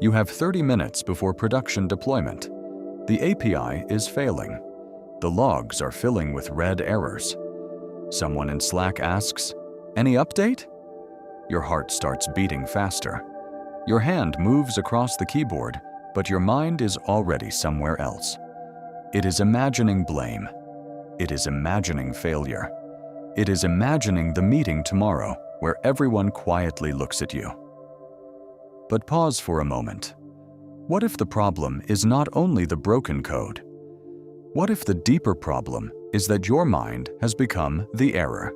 You have 30 minutes before production deployment. The API is failing. The logs are filling with red errors. Someone in Slack asks, "Any update?" Your heart starts beating faster. Your hand moves across the keyboard, but your mind is already somewhere else. It is imagining blame. It is imagining failure. It is imagining the meeting tomorrow where everyone quietly looks at you. But pause for a moment. What if the problem is not only the broken code? What if the deeper problem is that your mind has become the error?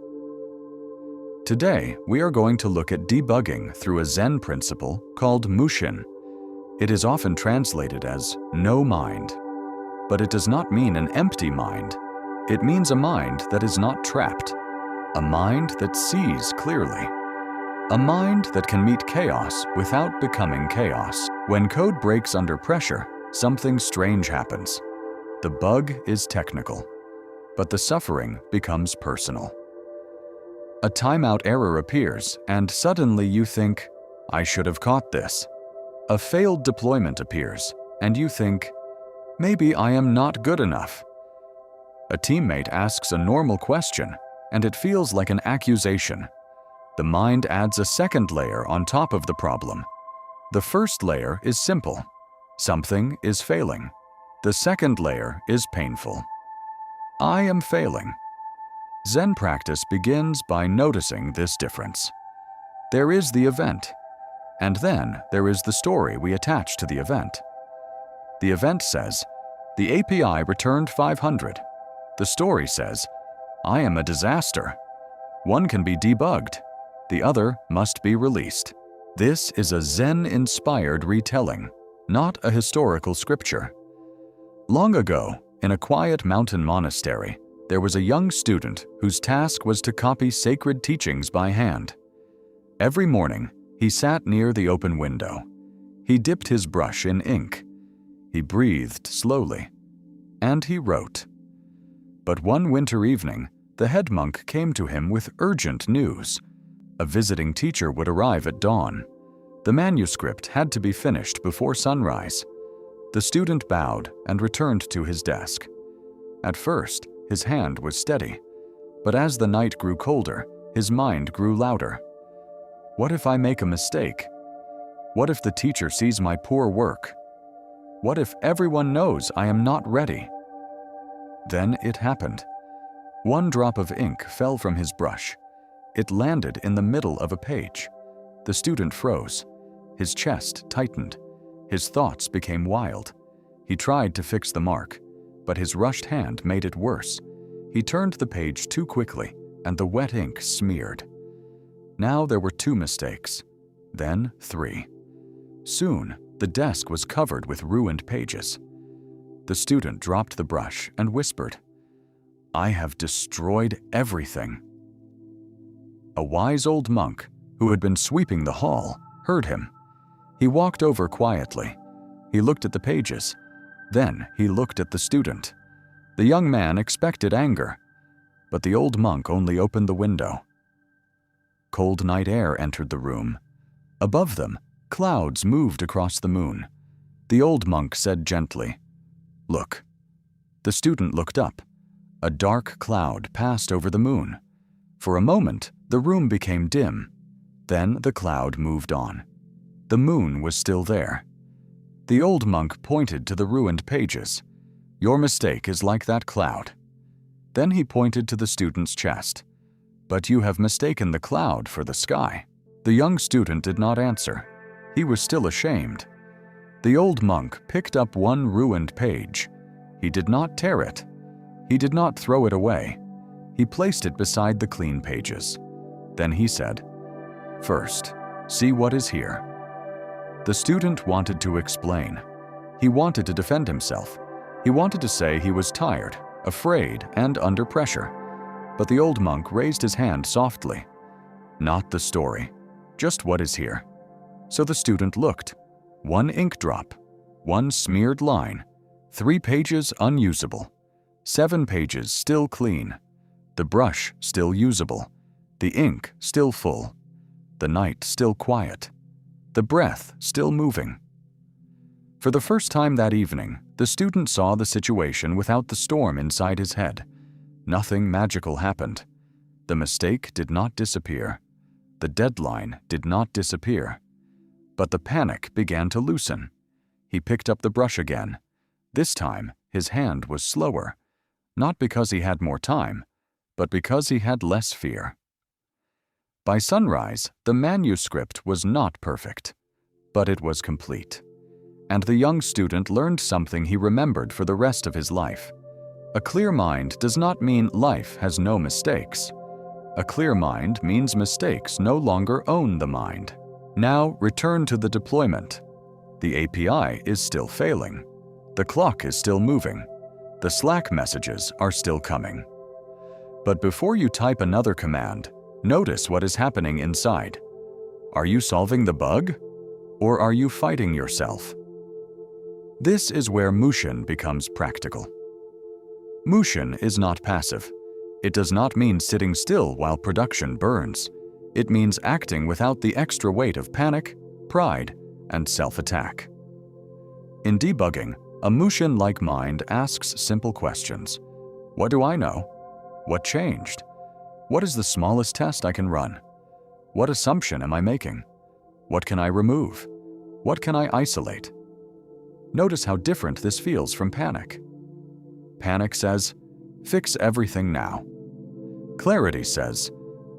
Today, we are going to look at debugging through a Zen principle called Mushin. It is often translated as no mind, but it does not mean an empty mind. It means a mind that is not trapped, a mind that sees clearly, a mind that can meet chaos without becoming chaos. When code breaks under pressure, something strange happens. The bug is technical, but the suffering becomes personal. A timeout error appears, and suddenly you think, "I should have caught this." A failed deployment appears, and you think, "Maybe I am not good enough." A teammate asks a normal question, and it feels like an accusation. The mind adds a second layer on top of the problem. The first layer is simple. Something is failing. The second layer is painful. I am failing. Zen practice begins by noticing this difference. There is the event, and then there is the story we attach to the event. The event says, "The API returned 500. The story says, "I am a disaster." One can be debugged. The other must be released. This is a Zen-inspired retelling, not a historical scripture. Long ago, in a quiet mountain monastery, there was a young student whose task was to copy sacred teachings by hand. Every morning, he sat near the open window. He dipped his brush in ink. He breathed slowly, and he wrote. But one winter evening, the head monk came to him with urgent news. A visiting teacher would arrive at dawn. The manuscript had to be finished before sunrise. The student bowed and returned to his desk. At first, his hand was steady, but as the night grew colder, his mind grew louder. What if I make a mistake? What if the teacher sees my poor work? What if everyone knows I am not ready? Then it happened. One drop of ink fell from his brush. It landed in the middle of a page. The student froze. His chest tightened. His thoughts became wild. He tried to fix the mark, but his rushed hand made it worse. He turned the page too quickly, and the wet ink smeared. Now there were 2 mistakes, then 3. Soon, the desk was covered with ruined pages. The student dropped the brush and whispered, "I have destroyed everything." A wise old monk, who had been sweeping the hall, heard him. He walked over quietly. He looked at the pages. Then he looked at the student. The young man expected anger, but the old monk only opened the window. Cold night air entered the room. Above them, clouds moved across the moon. The old monk said gently, "Look." The student looked up. A dark cloud passed over the moon. For a moment, the room became dim. Then the cloud moved on. The moon was still there. The old monk pointed to the ruined pages. "Your mistake is like that cloud." Then he pointed to the student's chest. "But you have mistaken the cloud for the sky." The young student did not answer. He was still ashamed. The old monk picked up one ruined page. He did not tear it. He did not throw it away. He placed it beside the clean pages. Then he said, "First, see what is here." The student wanted to explain. He wanted to defend himself. He wanted to say he was tired, afraid, and under pressure. But the old monk raised his hand softly. "Not the story, just what is here." So the student looked. 1 ink drop, 1 smeared line, 3 pages unusable, 7 pages still clean, the brush still usable, the ink still full, the night still quiet, the breath still moving. For the first time that evening, the student saw the situation without the storm inside his head. Nothing magical happened. The mistake did not disappear. The deadline did not disappear. But the panic began to loosen. He picked up the brush again. This time, his hand was slower, not because he had more time, but because he had less fear. By sunrise, the manuscript was not perfect, but it was complete. And the young student learned something he remembered for the rest of his life. A clear mind does not mean life has no mistakes. A clear mind means mistakes no longer own the mind. Now return to the deployment. The API is still failing. The clock is still moving. The Slack messages are still coming. But before you type another command, notice what is happening inside. Are you solving the bug? Or are you fighting yourself? This is where Mushin becomes practical. Mushin is not passive. It does not mean sitting still while production burns. It means acting without the extra weight of panic, pride, and self-attack. In debugging, a Mushin-like mind asks simple questions. What do I know? What changed? What is the smallest test I can run? What assumption am I making? What can I remove? What can I isolate? Notice how different this feels from panic. Panic says, fix everything now. Clarity says,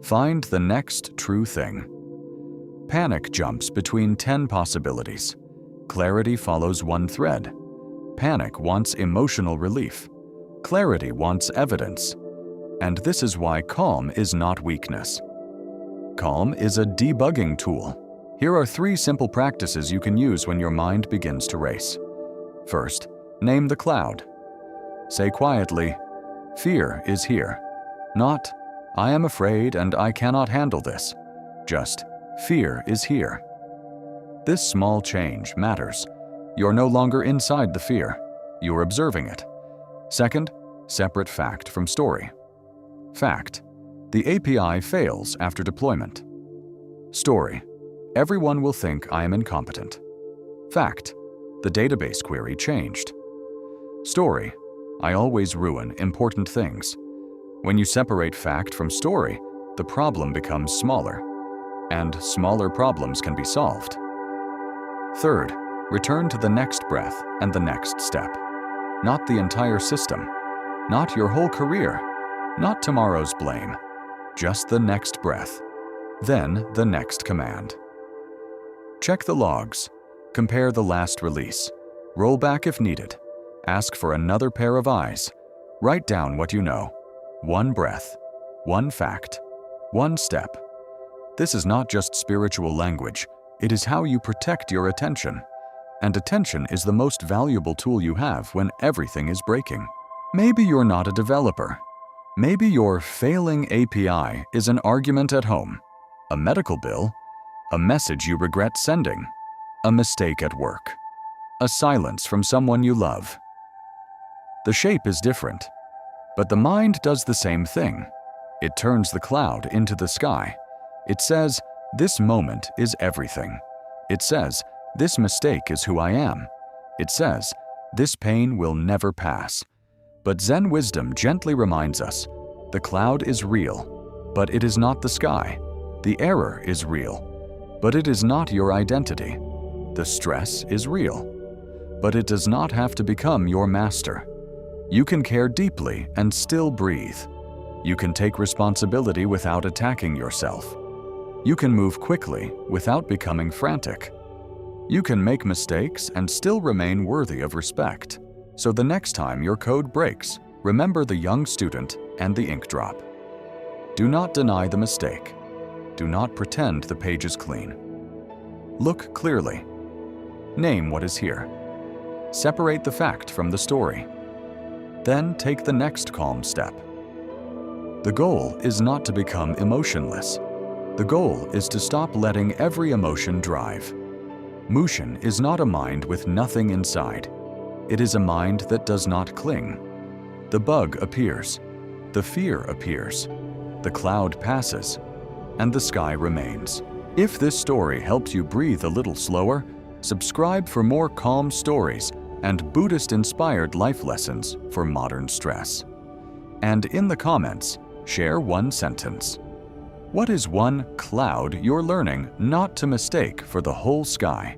find the next true thing. Panic jumps between 10 possibilities. Clarity follows one thread. Panic wants emotional relief. Clarity wants evidence. And this is why calm is not weakness. Calm is a debugging tool. Here are 3 simple practices you can use when your mind begins to race. First, name the cloud. Say quietly, fear is here. Not, I am afraid and I cannot handle this. Just, fear is here. This small change matters. You're no longer inside the fear. You're observing it. Second, separate fact from story. Fact: the API fails after deployment. Story: everyone will think I am incompetent. Fact: the database query changed. Story: I always ruin important things. When you separate fact from story, the problem becomes smaller, and smaller problems can be solved. Third, return to the next breath and the next step. Not the entire system, not your whole career, not tomorrow's blame, just the next breath, then the next command. Check the logs, compare the last release, roll back if needed, ask for another pair of eyes, write down what you know, one breath, one fact, one step. This is not just spiritual language, it is how you protect your attention. And attention is the most valuable tool you have when everything is breaking. Maybe you're not a developer. Maybe your failing API is an argument at home, a medical bill, a message you regret sending, a mistake at work, a silence from someone you love. The shape is different, but the mind does the same thing. It turns the cloud into the sky. It says, this moment is everything. It says, this mistake is who I am. It says, this pain will never pass. But Zen wisdom gently reminds us, the cloud is real, but it is not the sky. The error is real, but it is not your identity. The stress is real, but it does not have to become your master. You can care deeply and still breathe. You can take responsibility without attacking yourself. You can move quickly without becoming frantic. You can make mistakes and still remain worthy of respect. So the next time your code breaks, remember the young student and the ink drop. Do not deny the mistake. Do not pretend the page is clean. Look clearly. Name what is here. Separate the fact from the story. Then take the next calm step. The goal is not to become emotionless. The goal is to stop letting every emotion drive. Mushin is not a mind with nothing inside. It is a mind that does not cling. The bug appears, the fear appears, the cloud passes, and the sky remains. If this story helps you breathe a little slower, Subscribe for more calm stories and Buddhist-inspired life lessons for modern stress. And in the comments, share one sentence. What is one cloud you're learning not to mistake for the whole sky?